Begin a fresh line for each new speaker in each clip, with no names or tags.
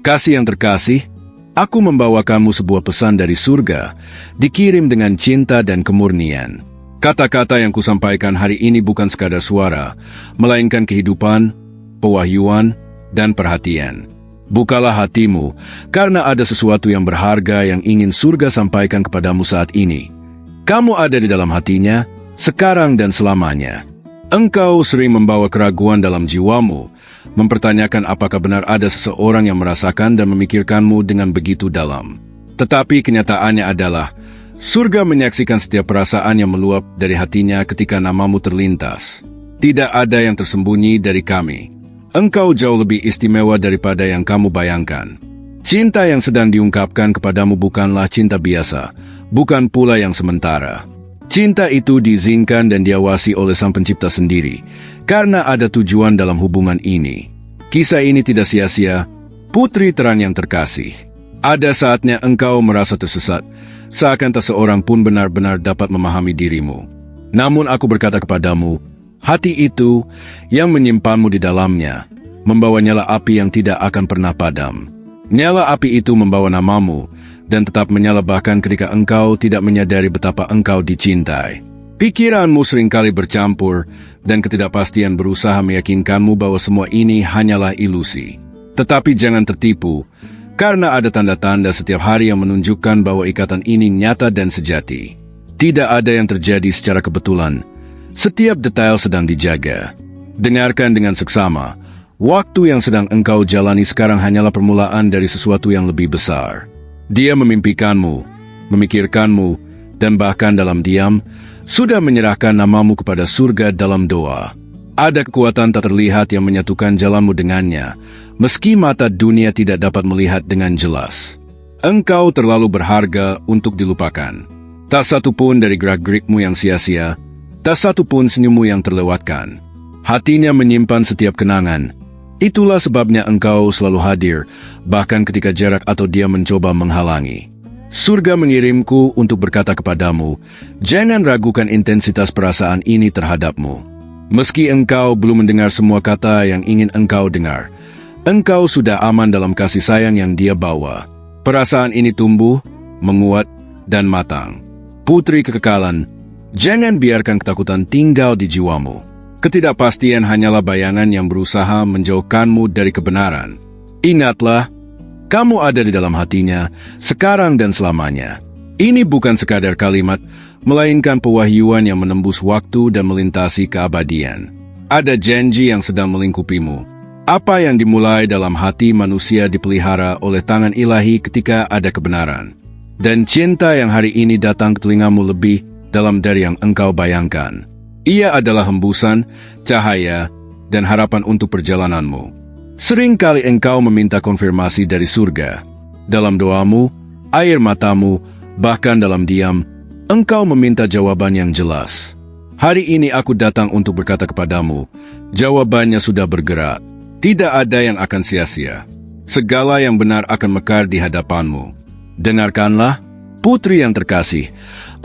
Kasih yang terkasih, aku membawakanmu sebuah pesan dari surga, dikirim dengan cinta dan kemurnian. Kata-kata yang kusampaikan hari ini bukan sekadar suara, melainkan kehidupan, pewahyuan, dan perhatian. Bukalah hatimu, karena ada sesuatu yang berharga yang ingin surga sampaikan kepadamu saat ini. Kamu ada di dalam hatinya, sekarang dan selamanya. Engkau sering membawa keraguan dalam jiwamu, mempertanyakan apakah benar ada seseorang yang merasakan dan memikirkanmu dengan begitu dalam. Tetapi kenyataannya adalah, surga menyaksikan setiap perasaan yang meluap dari hatinya ketika namamu terlintas. Tidak ada yang tersembunyi dari kami. Engkau jauh lebih istimewa daripada yang kamu bayangkan. Cinta yang sedang diungkapkan kepadamu bukanlah cinta biasa, bukan pula yang sementara. Cinta itu diizinkan dan diawasi oleh Sang Pencipta sendiri, karena ada tujuan dalam hubungan ini. Kisah ini tidak sia-sia, putri terang yang terkasih. Ada saatnya engkau merasa tersesat, seakan tak seorang pun benar-benar dapat memahami dirimu. Namun aku berkata kepadamu, hati itu yang menyimpanmu di dalamnya, membawa nyala api yang tidak akan pernah padam. Nyala api itu membawa namamu, dan tetap menyala bahkan ketika engkau tidak menyadari betapa engkau dicintai. Pikiranmu seringkali bercampur, dan ketidakpastian berusaha meyakinkanmu bahwa semua ini hanyalah ilusi. Tetapi jangan tertipu, karena ada tanda-tanda setiap hari yang menunjukkan bahwa ikatan ini nyata dan sejati. Tidak ada yang terjadi secara kebetulan. Setiap detail sedang dijaga. Dengarkan dengan seksama, waktu yang sedang engkau jalani sekarang hanyalah permulaan dari sesuatu yang lebih besar. Dia memimpikanmu, memikirkanmu, dan bahkan dalam diam, sudah menyerahkan namamu kepada surga dalam doa. Ada kekuatan tak terlihat yang menyatukan jalanmu dengannya, meski mata dunia tidak dapat melihat dengan jelas. Engkau terlalu berharga untuk dilupakan. Tak satu pun dari gerak-gerikmu yang sia-sia, tak satu pun senyummu yang terlewatkan. Hatinya menyimpan setiap kenangan. Itulah sebabnya engkau selalu hadir, bahkan ketika jarak atau dia mencoba menghalangi. Surga mengirimku untuk berkata kepadamu, jangan ragukan intensitas perasaan ini terhadapmu. Meski engkau belum mendengar semua kata yang ingin engkau dengar, engkau sudah aman dalam kasih sayang yang dia bawa. Perasaan ini tumbuh, menguat, dan matang. Putri kekekalan, jangan biarkan ketakutan tinggal di jiwamu. Ketidakpastian hanyalah bayangan yang berusaha menjauhkanmu dari kebenaran. Ingatlah, kamu ada di dalam hatinya, sekarang dan selamanya. Ini bukan sekadar kalimat, melainkan pewahyuan yang menembus waktu dan melintasi keabadian. Ada janji yang sedang melingkupimu. Apa yang dimulai dalam hati manusia dipelihara oleh tangan ilahi ketika ada kebenaran. Dan cinta yang hari ini datang ke telingamu lebih dalam dari yang engkau bayangkan. Ia adalah hembusan, cahaya, dan harapan untuk perjalananmu. Seringkali engkau meminta konfirmasi dari surga. Dalam doamu, air matamu, bahkan dalam diam, engkau meminta jawaban yang jelas. Hari ini aku datang untuk berkata kepadamu, jawabannya sudah bergerak. Tidak ada yang akan sia-sia. Segala yang benar akan mekar di hadapanmu. Dengarkanlah, putri yang terkasih,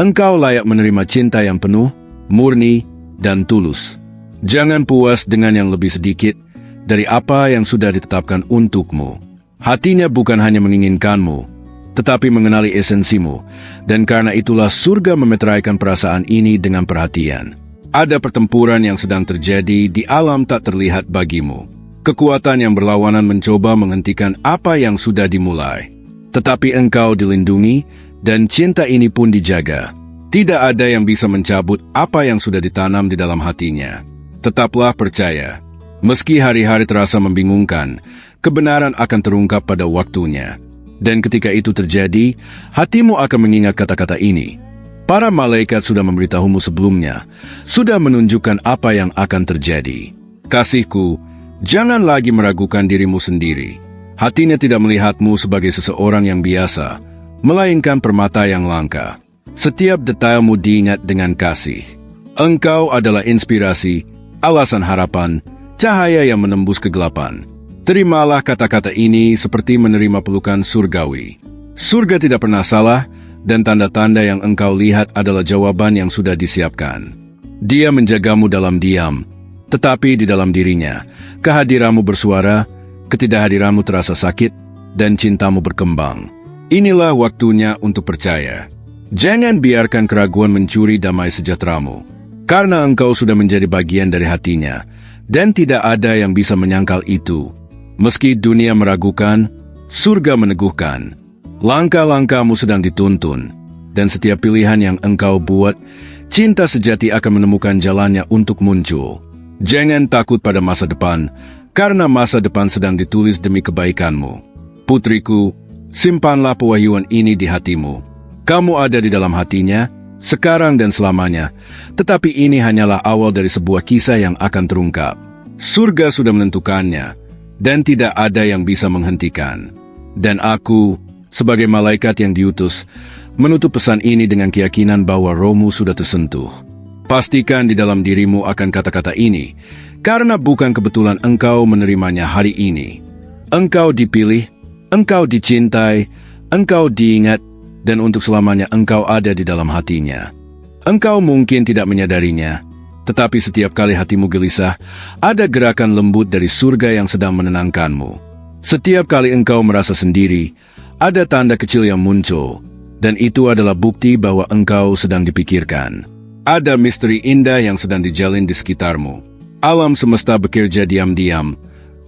engkau layak menerima cinta yang penuh, murni, dan tulus. Jangan puas dengan yang lebih sedikit dari apa yang sudah ditetapkan untukmu. Hatinya bukan hanya menginginkanmu, tetapi mengenali esensimu, dan karena itulah surga memeteraikan perasaan ini dengan perhatian. Ada pertempuran yang sedang terjadi di alam tak terlihat bagimu. Kekuatan yang berlawanan mencoba menghentikan apa yang sudah dimulai. Tetapi engkau dilindungi, dan cinta ini pun dijaga. Tidak ada yang bisa mencabut apa yang sudah ditanam di dalam hatinya. Tetaplah percaya. Meski hari-hari terasa membingungkan, kebenaran akan terungkap pada waktunya. Dan ketika itu terjadi, hatimu akan mengingat kata-kata ini. Para malaikat sudah memberitahumu sebelumnya, sudah menunjukkan apa yang akan terjadi. Kasihku, jangan lagi meragukan dirimu sendiri. Hatinya tidak melihatmu sebagai seseorang yang biasa, melainkan permata yang langka. Setiap detailmu diingat dengan kasih. Engkau adalah inspirasi, alasan harapan, cahaya yang menembus kegelapan. Terimalah kata-kata ini seperti menerima pelukan surgawi. Surga tidak pernah salah, dan tanda-tanda yang engkau lihat adalah jawaban yang sudah disiapkan. Dia menjagamu dalam diam, tetapi di dalam dirinya, kehadiranmu bersuara, ketidakhadiranmu terasa sakit, dan cintamu berkembang. Inilah waktunya untuk percaya. Jangan biarkan keraguan mencuri damai sejahteramu, karena engkau sudah menjadi bagian dari hatinya, dan tidak ada yang bisa menyangkal itu. Meski dunia meragukan, surga meneguhkan. Langkah-langkahmu sedang dituntun, dan setiap pilihan yang engkau buat, cinta sejati akan menemukan jalannya untuk muncul. Jangan takut pada masa depan, karena masa depan sedang ditulis demi kebaikanmu. Putriku, simpanlah pewahyuan ini di hatimu. Kamu ada di dalam hatinya, sekarang dan selamanya, tetapi ini hanyalah awal dari sebuah kisah yang akan terungkap. Surga sudah menentukannya, dan tidak ada yang bisa menghentikan. Dan aku, sebagai malaikat yang diutus, menutup pesan ini dengan keyakinan bahwa rohmu sudah tersentuh. Pastikan di dalam dirimu akan kata-kata ini, karena bukan kebetulan engkau menerimanya hari ini. Engkau dipilih, engkau dicintai, engkau diingat, dan untuk selamanya engkau ada di dalam hatinya. Engkau mungkin tidak menyadarinya, tetapi setiap kali hatimu gelisah, ada gerakan lembut dari surga yang sedang menenangkanmu. Setiap kali engkau merasa sendiri, ada tanda kecil yang muncul, dan itu adalah bukti bahwa engkau sedang dipikirkan. Ada misteri indah yang sedang dijalin di sekitarmu. Alam semesta bekerja diam-diam,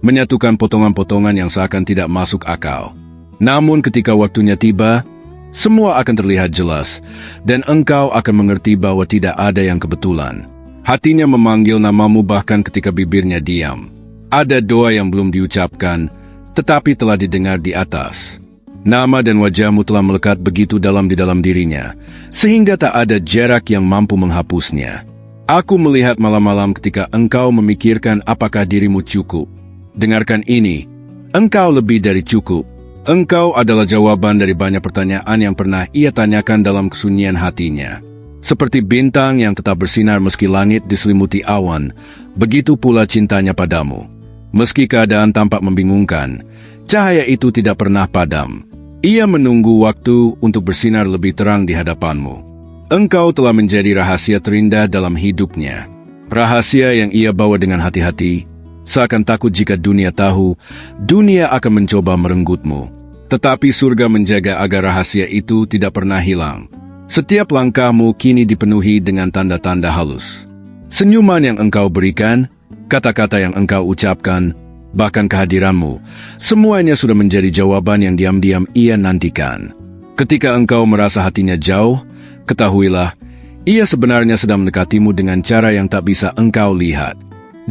menyatukan potongan-potongan yang seakan tidak masuk akal. Namun ketika waktunya tiba, semua akan terlihat jelas, dan engkau akan mengerti bahwa tidak ada yang kebetulan. Hatinya memanggil namamu bahkan ketika bibirnya diam. Ada doa yang belum diucapkan, tetapi telah didengar di atas. Nama dan wajahmu telah melekat begitu dalam di dalam dirinya, sehingga tak ada jarak yang mampu menghapusnya. Aku melihat malam-malam ketika engkau memikirkan apakah dirimu cukup. Dengarkan ini, engkau lebih dari cukup. Engkau adalah jawaban dari banyak pertanyaan yang pernah ia tanyakan dalam kesunyian hatinya. Seperti bintang yang tetap bersinar meski langit diselimuti awan, begitu pula cintanya padamu. Meski keadaan tampak membingungkan, cahaya itu tidak pernah padam. Ia menunggu waktu untuk bersinar lebih terang di hadapanmu. Engkau telah menjadi rahasia terindah dalam hidupnya. Rahasia yang ia bawa dengan hati-hati, seakan takut jika dunia tahu, dunia akan mencoba merenggutmu. Tetapi surga menjaga agar rahasia itu tidak pernah hilang. Setiap langkahmu kini dipenuhi dengan tanda-tanda halus. Senyuman yang engkau berikan, kata-kata yang engkau ucapkan, bahkan kehadiranmu, semuanya sudah menjadi jawaban yang diam-diam ia nantikan. Ketika engkau merasa hatinya jauh, ketahuilah, ia sebenarnya sedang mendekatimu dengan cara yang tak bisa engkau lihat.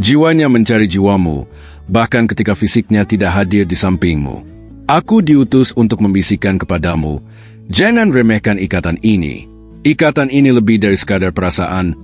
Jiwanya mencari jiwamu, bahkan ketika fisiknya tidak hadir di sampingmu. Aku diutus untuk membisikkan kepadamu, jangan remehkan ikatan ini. Ikatan ini lebih dari sekadar perasaan.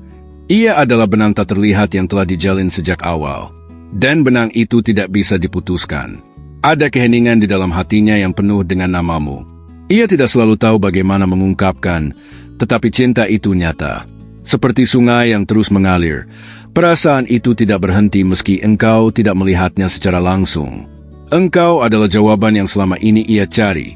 Ia adalah benang tak terlihat yang telah dijalin sejak awal. Dan benang itu tidak bisa diputuskan. Ada keheningan di dalam hatinya yang penuh dengan namamu. Ia tidak selalu tahu bagaimana mengungkapkan, tetapi cinta itu nyata. Seperti sungai yang terus mengalir, perasaan itu tidak berhenti meski engkau tidak melihatnya secara langsung. Engkau adalah jawaban yang selama ini ia cari,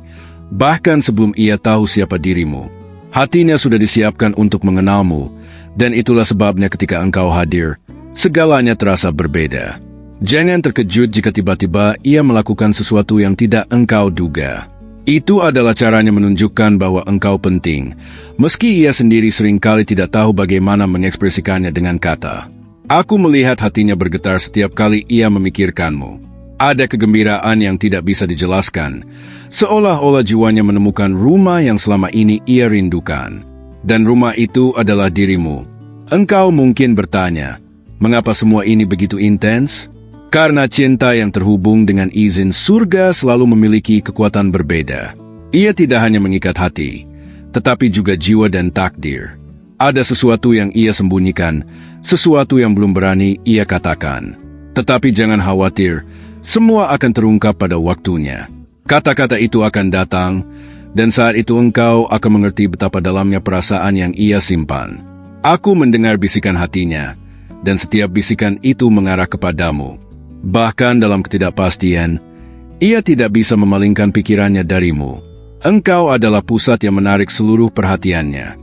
bahkan sebelum ia tahu siapa dirimu. Hatinya sudah disiapkan untuk mengenalmu, dan itulah sebabnya ketika engkau hadir, segalanya terasa berbeda. Jangan terkejut jika tiba-tiba ia melakukan sesuatu yang tidak engkau duga. Itu adalah caranya menunjukkan bahwa engkau penting, meski ia sendiri seringkali tidak tahu bagaimana mengekspresikannya dengan kata. Aku melihat hatinya bergetar setiap kali ia memikirkanmu. Ada kegembiraan yang tidak bisa dijelaskan, seolah-olah jiwanya menemukan rumah yang selama ini ia rindukan. Dan rumah itu adalah dirimu. Engkau mungkin bertanya, mengapa semua ini begitu intens? Karena cinta yang terhubung dengan izin surga selalu memiliki kekuatan berbeda. Ia tidak hanya mengikat hati, tetapi juga jiwa dan takdir. Ada sesuatu yang ia sembunyikan, sesuatu yang belum berani ia katakan. Tetapi jangan khawatir, semua akan terungkap pada waktunya. Kata-kata itu akan datang, dan saat itu engkau akan mengerti betapa dalamnya perasaan yang ia simpan. Aku mendengar bisikan hatinya, dan setiap bisikan itu mengarah kepadamu. Bahkan dalam ketidakpastian, ia tidak bisa memalingkan pikirannya darimu. Engkau adalah pusat yang menarik seluruh perhatiannya.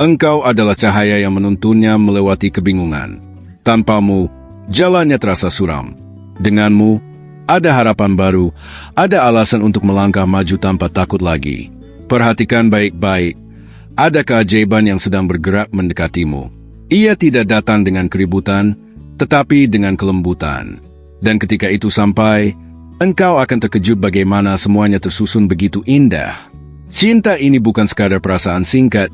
Engkau adalah cahaya yang menuntunnya melewati kebingungan. Tanpamu, jalannya terasa suram. Denganmu, Ada harapan baru, ada alasan untuk melangkah maju tanpa takut lagi. Perhatikan baik-baik, ada keajaiban yang sedang bergerak mendekatimu. Ia tidak datang dengan keributan, tetapi dengan kelembutan. Dan ketika itu sampai, engkau akan terkejut bagaimana semuanya tersusun begitu indah. Cinta ini bukan sekadar perasaan singkat,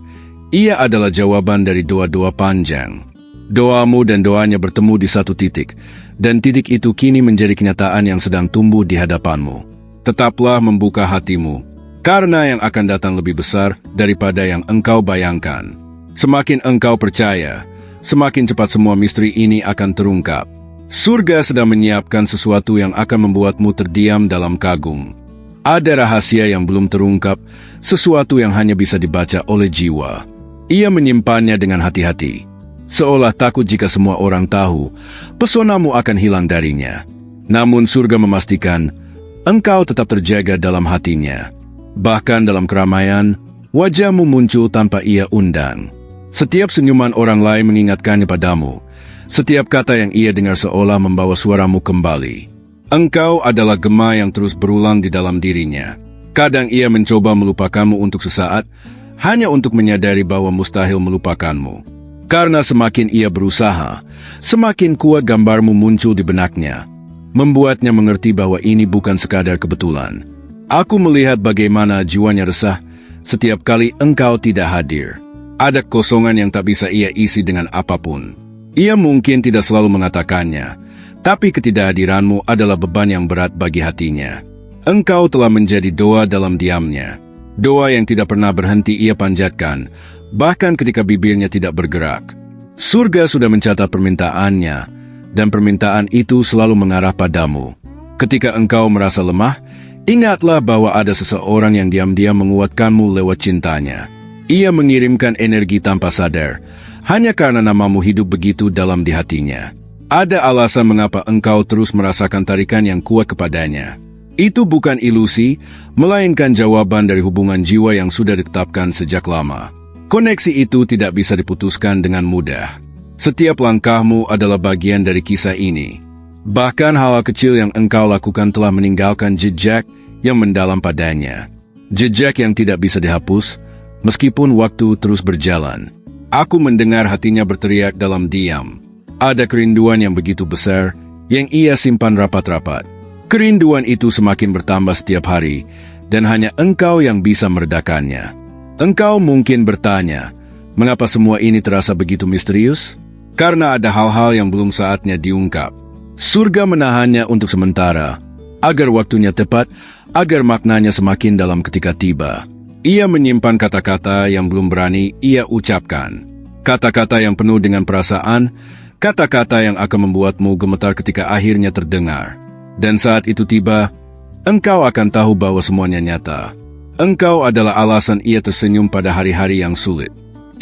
ia adalah jawaban dari doa-doa panjang. Doamu dan doanya bertemu di satu titik, dan titik itu kini menjadi kenyataan yang sedang tumbuh di hadapanmu. Tetaplah membuka hatimu, karena yang akan datang lebih besar daripada yang engkau bayangkan. Semakin engkau percaya, semakin cepat semua misteri ini akan terungkap. Surga sedang menyiapkan sesuatu yang akan membuatmu terdiam dalam kagum. Ada rahasia yang belum terungkap, sesuatu yang hanya bisa dibaca oleh jiwa. Ia menyimpannya dengan hati-hati. Seolah takut jika semua orang tahu, pesonamu akan hilang darinya. Namun surga memastikan, engkau tetap terjaga dalam hatinya. Bahkan dalam keramaian, wajahmu muncul tanpa ia undang. Setiap senyuman orang lain mengingatkannya padamu. Setiap kata yang ia dengar seolah membawa suaramu kembali. Engkau adalah gema yang terus berulang di dalam dirinya. Kadang ia mencoba melupakanmu untuk sesaat, hanya untuk menyadari bahwa mustahil melupakanmu. Karena semakin ia berusaha, semakin kuat gambarmu muncul di benaknya, membuatnya mengerti bahwa ini bukan sekadar kebetulan. Aku melihat bagaimana jiwanya resah setiap kali engkau tidak hadir. Ada kosongan yang tak bisa ia isi dengan apapun. Ia mungkin tidak selalu mengatakannya, tapi ketidakhadiranmu adalah beban yang berat bagi hatinya. Engkau telah menjadi doa dalam diamnya. Doa yang tidak pernah berhenti ia panjatkan, bahkan ketika bibirnya tidak bergerak. Surga sudah mencatat permintaannya, dan permintaan itu selalu mengarah padamu. Ketika engkau merasa lemah, ingatlah bahwa ada seseorang yang diam-diam menguatkanmu lewat cintanya. Ia mengirimkan energi tanpa sadar, hanya karena namamu hidup begitu dalam di hatinya. Ada alasan mengapa engkau terus merasakan tarikan yang kuat kepadanya. Itu bukan ilusi, melainkan jawaban dari hubungan jiwa yang sudah ditetapkan sejak lama. Koneksi itu tidak bisa diputuskan dengan mudah. Setiap langkahmu adalah bagian dari kisah ini. Bahkan hal kecil yang engkau lakukan telah meninggalkan jejak yang mendalam padanya. Jejak yang tidak bisa dihapus, meskipun waktu terus berjalan. Aku mendengar hatinya berteriak dalam diam. Ada kerinduan yang begitu besar, yang ia simpan rapat-rapat. Kerinduan itu semakin bertambah setiap hari, dan hanya engkau yang bisa meredakannya. Engkau mungkin bertanya, mengapa semua ini terasa begitu misterius? Karena ada hal-hal yang belum saatnya diungkap. Surga menahannya untuk sementara, agar waktunya tepat, agar maknanya semakin dalam ketika tiba. Ia menyimpan kata-kata yang belum berani ia ucapkan. Kata-kata yang penuh dengan perasaan, kata-kata yang akan membuatmu gemetar ketika akhirnya terdengar. Dan saat itu tiba, engkau akan tahu bahwa semuanya nyata. Engkau adalah alasan ia tersenyum pada hari-hari yang sulit.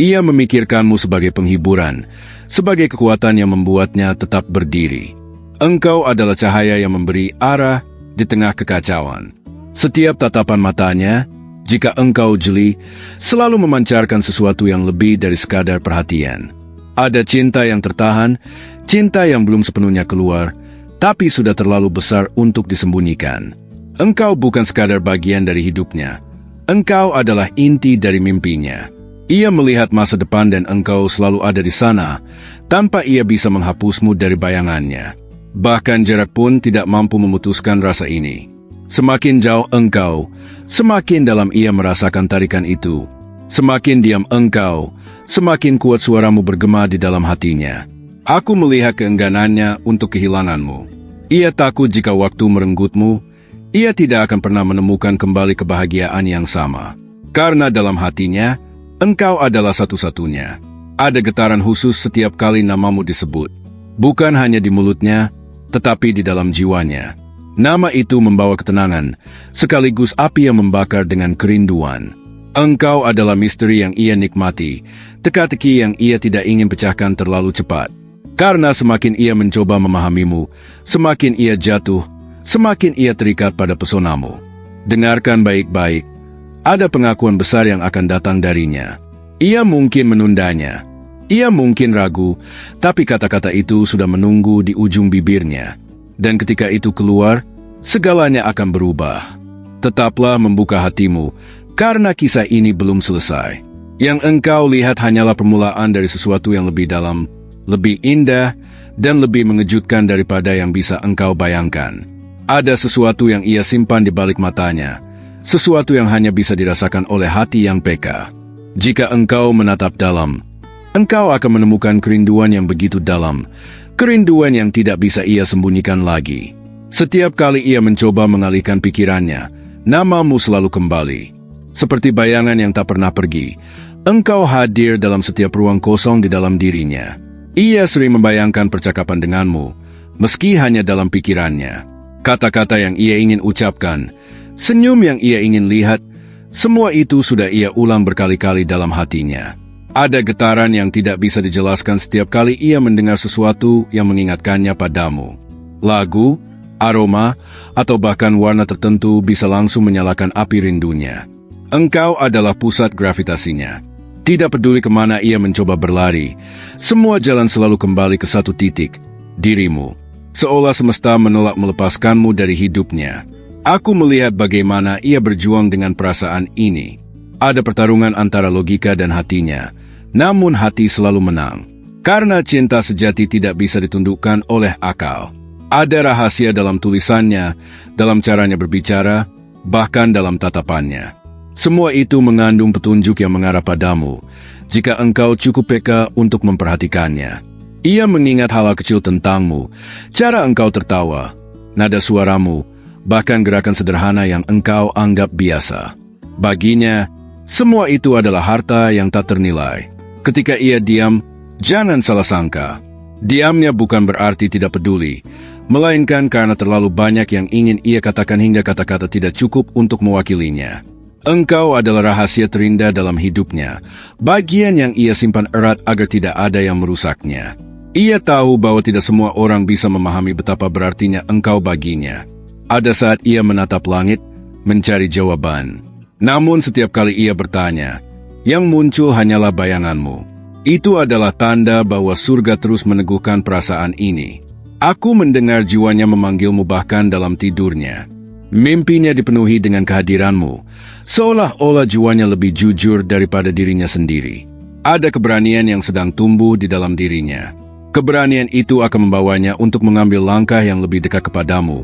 Ia memikirkanmu sebagai penghiburan, sebagai kekuatan yang membuatnya tetap berdiri. Engkau adalah cahaya yang memberi arah di tengah kekacauan. Setiap tatapan matanya, jika engkau jeli, selalu memancarkan sesuatu yang lebih dari sekadar perhatian. Ada cinta yang tertahan, cinta yang belum sepenuhnya keluar, tapi sudah terlalu besar untuk disembunyikan. Engkau bukan sekadar bagian dari hidupnya. Engkau adalah inti dari mimpinya. Ia melihat masa depan dan engkau selalu ada di sana, tanpa ia bisa menghapusmu dari bayangannya. Bahkan jarak pun tidak mampu memutuskan rasa ini. Semakin jauh engkau, semakin dalam ia merasakan tarikan itu. Semakin diam engkau, semakin kuat suaramu bergema di dalam hatinya. Aku melihat keengganannya untuk kehilanganmu. Ia takut jika waktu merenggutmu, ia tidak akan pernah menemukan kembali kebahagiaan yang sama. Karena dalam hatinya, engkau adalah satu-satunya. Ada getaran khusus setiap kali namamu disebut. Bukan hanya di mulutnya, tetapi di dalam jiwanya. Nama itu membawa ketenangan, sekaligus api yang membakar dengan kerinduan. Engkau adalah misteri yang ia nikmati, teka-teki yang ia tidak ingin pecahkan terlalu cepat. Karena semakin ia mencoba memahamimu, semakin ia jatuh, semakin ia terikat pada pesonamu. Dengarkan baik-baik, ada pengakuan besar yang akan datang darinya. Ia mungkin menundanya, ia mungkin ragu, tapi kata-kata itu sudah menunggu di ujung bibirnya. Dan ketika itu keluar, segalanya akan berubah. Tetaplah membuka hatimu, karena kisah ini belum selesai. Yang engkau lihat hanyalah permulaan dari sesuatu yang lebih dalam, lebih indah, dan lebih mengejutkan daripada yang bisa engkau bayangkan. Ada sesuatu yang ia simpan di balik matanya, sesuatu yang hanya bisa dirasakan oleh hati yang peka. Jika engkau menatap dalam, engkau akan menemukan kerinduan yang begitu dalam, kerinduan yang tidak bisa ia sembunyikan lagi. Setiap kali ia mencoba mengalihkan pikirannya, namamu selalu kembali. Seperti bayangan yang tak pernah pergi, engkau hadir dalam setiap ruang kosong di dalam dirinya. Ia sering membayangkan percakapan denganmu, meski hanya dalam pikirannya. Kata-kata yang ia ingin ucapkan, senyum yang ia ingin lihat, semua itu sudah ia ulang berkali-kali dalam hatinya. Ada getaran yang tidak bisa dijelaskan setiap kali ia mendengar sesuatu yang mengingatkannya padamu. Lagu, aroma, atau bahkan warna tertentu bisa langsung menyalakan api rindunya. Engkau adalah pusat gravitasinya. Tidak peduli kemana ia mencoba berlari, semua jalan selalu kembali ke satu titik, dirimu. Seolah semesta menolak melepaskanmu dari hidupnya. Aku melihat bagaimana ia berjuang dengan perasaan ini. Ada pertarungan antara logika dan hatinya, namun hati selalu menang. Karena cinta sejati tidak bisa ditundukkan oleh akal. Ada rahasia dalam tulisannya, dalam caranya berbicara, bahkan dalam tatapannya. Semua itu mengandung petunjuk yang mengarah padamu, jika engkau cukup peka untuk memperhatikannya. Ia mengingat hal kecil tentangmu, cara engkau tertawa, nada suaramu, bahkan gerakan sederhana yang engkau anggap biasa. Baginya, semua itu adalah harta yang tak ternilai. Ketika ia diam, jangan salah sangka. Diamnya bukan berarti tidak peduli, melainkan karena terlalu banyak yang ingin ia katakan hingga kata-kata tidak cukup untuk mewakilinya. Engkau adalah rahasia terindah dalam hidupnya, bagian yang ia simpan erat agar tidak ada yang merusaknya. Ia tahu bahwa tidak semua orang bisa memahami betapa berartinya engkau baginya. Ada saat ia menatap langit, mencari jawaban. Namun setiap kali ia bertanya, yang muncul hanyalah bayanganmu. Itu adalah tanda bahwa surga terus meneguhkan perasaan ini. Aku mendengar jiwanya memanggilmu bahkan dalam tidurnya. Mimpinya dipenuhi dengan kehadiranmu, seolah-olah jiwanya lebih jujur daripada dirinya sendiri. Ada keberanian yang sedang tumbuh di dalam dirinya. Keberanian itu akan membawanya untuk mengambil langkah yang lebih dekat kepadamu,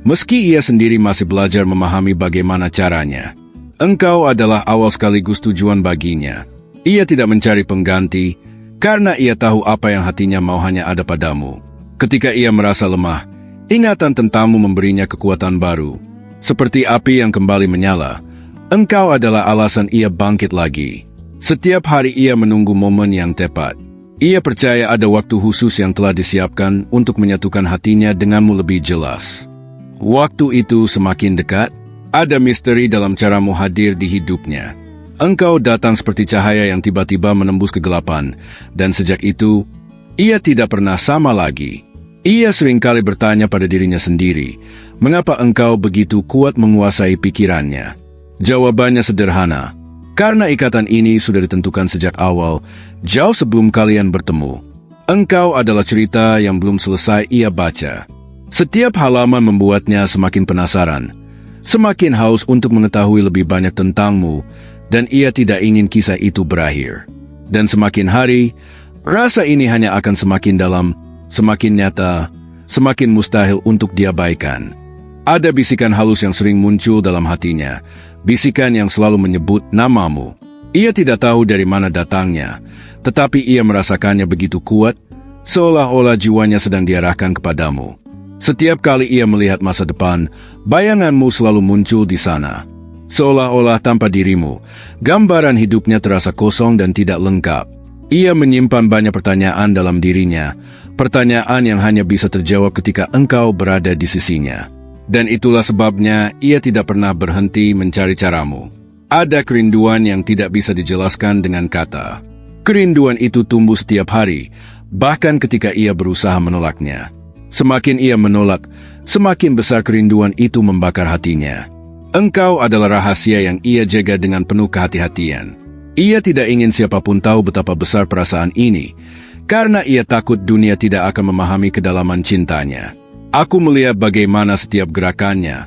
meski ia sendiri masih belajar memahami bagaimana caranya. Engkau adalah awal sekaligus tujuan baginya. Ia tidak mencari pengganti, karena ia tahu apa yang hatinya mau hanya ada padamu. Ketika ia merasa lemah, ingatan tentangmu memberinya kekuatan baru. Seperti api yang kembali menyala, engkau adalah alasan ia bangkit lagi. Setiap hari ia menunggu momen yang tepat. Ia percaya ada waktu khusus yang telah disiapkan untuk menyatukan hatinya denganmu lebih jelas. Waktu itu semakin dekat, ada misteri dalam caramu hadir di hidupnya. Engkau datang seperti cahaya yang tiba-tiba menembus kegelapan, dan sejak itu, ia tidak pernah sama lagi. Ia seringkali bertanya pada dirinya sendiri, mengapa engkau begitu kuat menguasai pikirannya? Jawabannya sederhana. Karena ikatan ini sudah ditentukan sejak awal, jauh sebelum kalian bertemu. Engkau adalah cerita yang belum selesai ia baca. Setiap halaman membuatnya semakin penasaran, semakin haus untuk mengetahui lebih banyak tentangmu, dan ia tidak ingin kisah itu berakhir. Dan semakin hari, rasa ini hanya akan semakin dalam, semakin nyata, semakin mustahil untuk diabaikan. Ada bisikan halus yang sering muncul dalam hatinya, bisikan yang selalu menyebut namamu. Ia tidak tahu dari mana datangnya, tetapi ia merasakannya begitu kuat, seolah-olah jiwanya sedang diarahkan kepadamu. Setiap kali ia melihat masa depan, bayanganmu selalu muncul di sana. Seolah-olah tanpa dirimu, gambaran hidupnya terasa kosong dan tidak lengkap. Ia menyimpan banyak pertanyaan dalam dirinya, pertanyaan yang hanya bisa terjawab ketika engkau berada di sisinya. Dan itulah sebabnya ia tidak pernah berhenti mencari caramu. Ada kerinduan yang tidak bisa dijelaskan dengan kata. Kerinduan itu tumbuh setiap hari, bahkan ketika ia berusaha menolaknya. Semakin ia menolak, semakin besar kerinduan itu membakar hatinya. Engkau adalah rahasia yang ia jaga dengan penuh kehati-hatian. Ia tidak ingin siapapun tahu betapa besar perasaan ini, karena ia takut dunia tidak akan memahami kedalaman cintanya. Aku melihat bagaimana setiap gerakannya,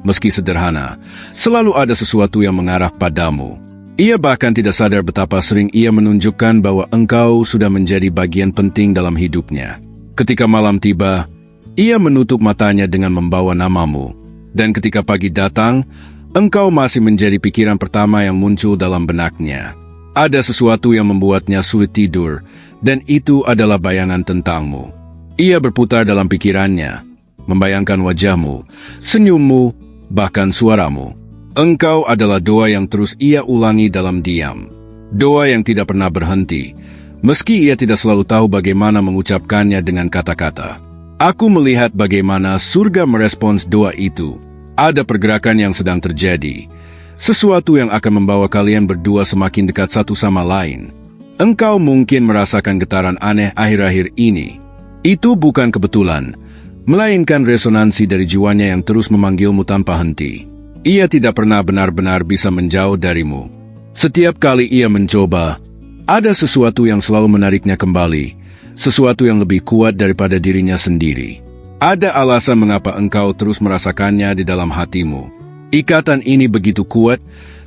meski sederhana, selalu ada sesuatu yang mengarah padamu. Ia bahkan tidak sadar betapa sering ia menunjukkan bahwa engkau sudah menjadi bagian penting dalam hidupnya. Ketika malam tiba, ia menutup matanya dengan membawa namamu. Dan ketika pagi datang, engkau masih menjadi pikiran pertama yang muncul dalam benaknya. Ada sesuatu yang membuatnya sulit tidur, dan itu adalah bayangan tentangmu. Ia berputar dalam pikirannya, membayangkan wajahmu, senyummu, bahkan suaramu. Engkau adalah doa yang terus ia ulangi dalam diam. Doa yang tidak pernah berhenti, meski ia tidak selalu tahu bagaimana mengucapkannya dengan kata-kata. Aku melihat bagaimana surga merespons doa itu. Ada pergerakan yang sedang terjadi, sesuatu yang akan membawa kalian berdua semakin dekat satu sama lain. Engkau mungkin merasakan getaran aneh akhir-akhir ini. Itu bukan kebetulan, melainkan resonansi dari jiwanya yang terus memanggilmu tanpa henti. Ia tidak pernah benar-benar bisa menjauh darimu. Setiap kali ia mencoba, ada sesuatu yang selalu menariknya kembali, sesuatu yang lebih kuat daripada dirinya sendiri. Ada alasan mengapa engkau terus merasakannya di dalam hatimu. Ikatan ini begitu kuat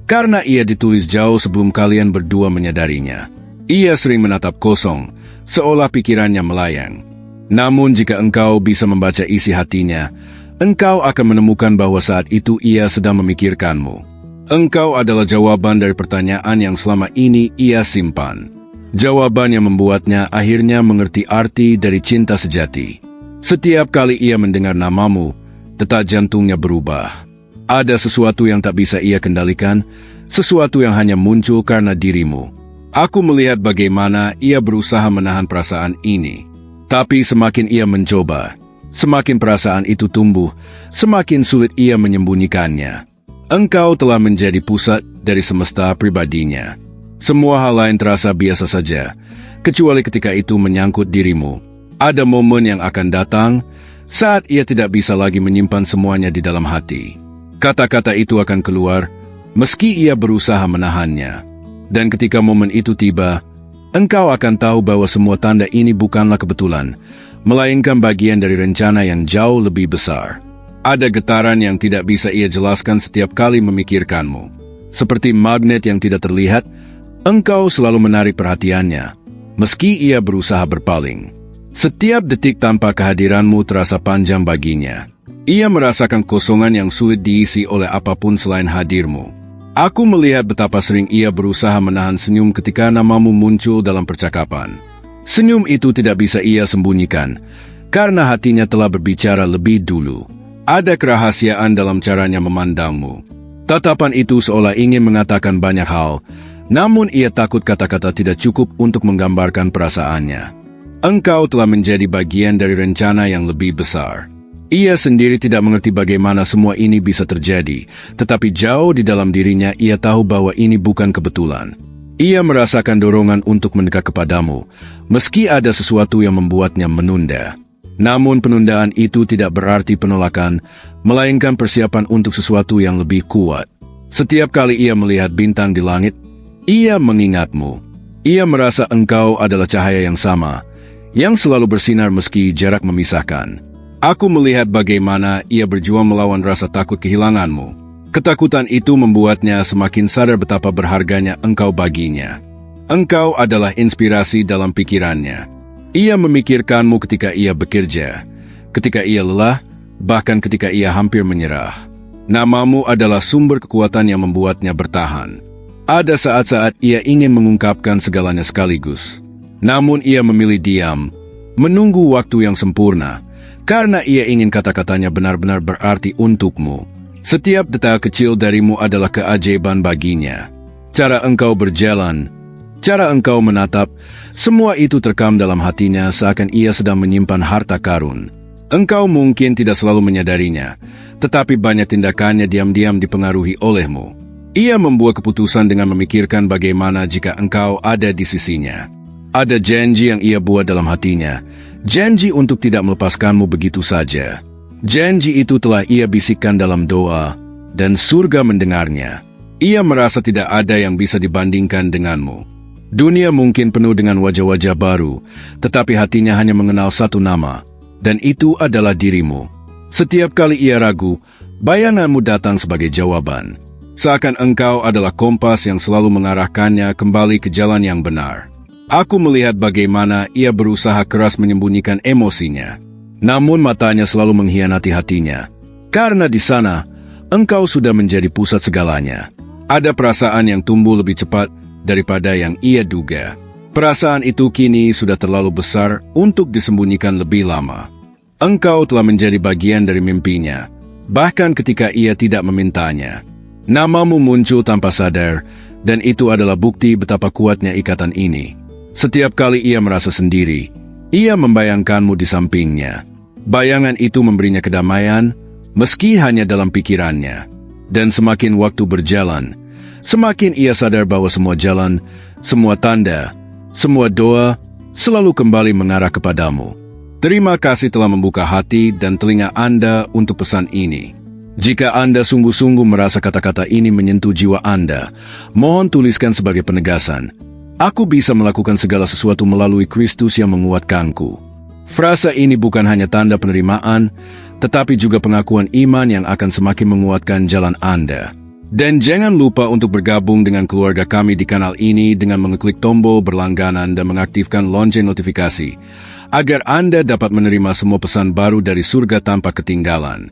karena ia ditulis jauh sebelum kalian berdua menyadarinya. Ia sering menatap kosong, seolah pikirannya melayang. Namun jika engkau bisa membaca isi hatinya, engkau akan menemukan bahwa saat itu ia sedang memikirkanmu. Engkau adalah jawaban dari pertanyaan yang selama ini ia simpan. Jawaban yang membuatnya akhirnya mengerti arti dari cinta sejati. Setiap kali ia mendengar namamu, detak jantungnya berubah. Ada sesuatu yang tak bisa ia kendalikan, sesuatu yang hanya muncul karena dirimu. Aku melihat bagaimana ia berusaha menahan perasaan ini. Tapi semakin ia mencoba, semakin perasaan itu tumbuh, semakin sulit ia menyembunyikannya. Engkau telah menjadi pusat dari semesta pribadinya. Semua hal lain terasa biasa saja, kecuali ketika itu menyangkut dirimu. Ada momen yang akan datang saat ia tidak bisa lagi menyimpan semuanya di dalam hati. Kata-kata itu akan keluar, meski ia berusaha menahannya. Dan ketika momen itu tiba, engkau akan tahu bahwa semua tanda ini bukanlah kebetulan, melainkan bagian dari rencana yang jauh lebih besar. Ada getaran yang tidak bisa ia jelaskan setiap kali memikirkanmu. Seperti magnet yang tidak terlihat, engkau selalu menarik perhatiannya, meski ia berusaha berpaling. Setiap detik tanpa kehadiranmu terasa panjang baginya. Ia merasakan kosongan yang sulit diisi oleh apapun selain hadirmu. Aku melihat betapa sering ia berusaha menahan senyum ketika namamu muncul dalam percakapan. Senyum itu tidak bisa ia sembunyikan, karena hatinya telah berbicara lebih dulu. Ada kerahasiaan dalam caranya memandangmu. Tatapan itu seolah ingin mengatakan banyak hal, namun ia takut kata-kata tidak cukup untuk menggambarkan perasaannya. Engkau telah menjadi bagian dari rencana yang lebih besar. Ia sendiri tidak mengerti bagaimana semua ini bisa terjadi, tetapi jauh di dalam dirinya ia tahu bahwa ini bukan kebetulan. Ia merasakan dorongan untuk mendekat kepadamu, meski ada sesuatu yang membuatnya menunda. Namun penundaan itu tidak berarti penolakan, melainkan persiapan untuk sesuatu yang lebih kuat. Setiap kali ia melihat bintang di langit, ia mengingatmu. Ia merasa engkau adalah cahaya yang sama, yang selalu bersinar meski jarak memisahkan. Aku melihat bagaimana ia berjuang melawan rasa takut kehilanganmu. Ketakutan itu membuatnya semakin sadar betapa berharganya engkau baginya. Engkau adalah inspirasi dalam pikirannya. Ia memikirkanmu ketika ia bekerja, ketika ia lelah, bahkan ketika ia hampir menyerah. Namamu adalah sumber kekuatan yang membuatnya bertahan. Ada saat-saat ia ingin mengungkapkan segalanya sekaligus. Namun ia memilih diam, menunggu waktu yang sempurna, karena ia ingin kata-katanya benar-benar berarti untukmu. Setiap detail kecil darimu adalah keajaiban baginya. Cara engkau berjalan, cara engkau menatap, semua itu terekam dalam hatinya seakan ia sedang menyimpan harta karun. Engkau mungkin tidak selalu menyadarinya, tetapi banyak tindakannya diam-diam dipengaruhi olehmu. Ia membuat keputusan dengan memikirkan bagaimana jika engkau ada di sisinya. Ada janji yang ia buat dalam hatinya, janji untuk tidak melepaskanmu begitu saja. Janji itu telah ia bisikkan dalam doa, dan surga mendengarnya. Ia merasa tidak ada yang bisa dibandingkan denganmu. Dunia mungkin penuh dengan wajah-wajah baru, tetapi hatinya hanya mengenal satu nama, dan itu adalah dirimu. Setiap kali ia ragu, bayanganmu datang sebagai jawaban. Seakan engkau adalah kompas yang selalu mengarahkannya kembali ke jalan yang benar. Aku melihat bagaimana ia berusaha keras menyembunyikan emosinya. Namun matanya selalu mengkhianati hatinya. Karena di sana, engkau sudah menjadi pusat segalanya. Ada perasaan yang tumbuh lebih cepat daripada yang ia duga. Perasaan itu kini sudah terlalu besar untuk disembunyikan lebih lama. Engkau telah menjadi bagian dari mimpinya, bahkan ketika ia tidak memintanya. Namamu muncul tanpa sadar, dan itu adalah bukti betapa kuatnya ikatan ini. Setiap kali ia merasa sendiri, ia membayangkanmu di sampingnya. Bayangan itu memberinya kedamaian, meski hanya dalam pikirannya. Dan semakin waktu berjalan, semakin ia sadar bahwa semua jalan, semua tanda, semua doa, selalu kembali mengarah kepadamu. Terima kasih telah membuka hati dan telinga Anda untuk pesan ini. Jika Anda sungguh-sungguh merasa kata-kata ini menyentuh jiwa Anda, mohon tuliskan sebagai penegasan. Aku bisa melakukan segala sesuatu melalui Kristus yang menguatkanku. Frasa ini bukan hanya tanda penerimaan, tetapi juga pengakuan iman yang akan semakin menguatkan jalan Anda. Dan jangan lupa untuk bergabung dengan keluarga kami di kanal ini dengan mengeklik tombol berlangganan dan mengaktifkan lonceng notifikasi, agar Anda dapat menerima semua pesan baru dari surga tanpa ketinggalan.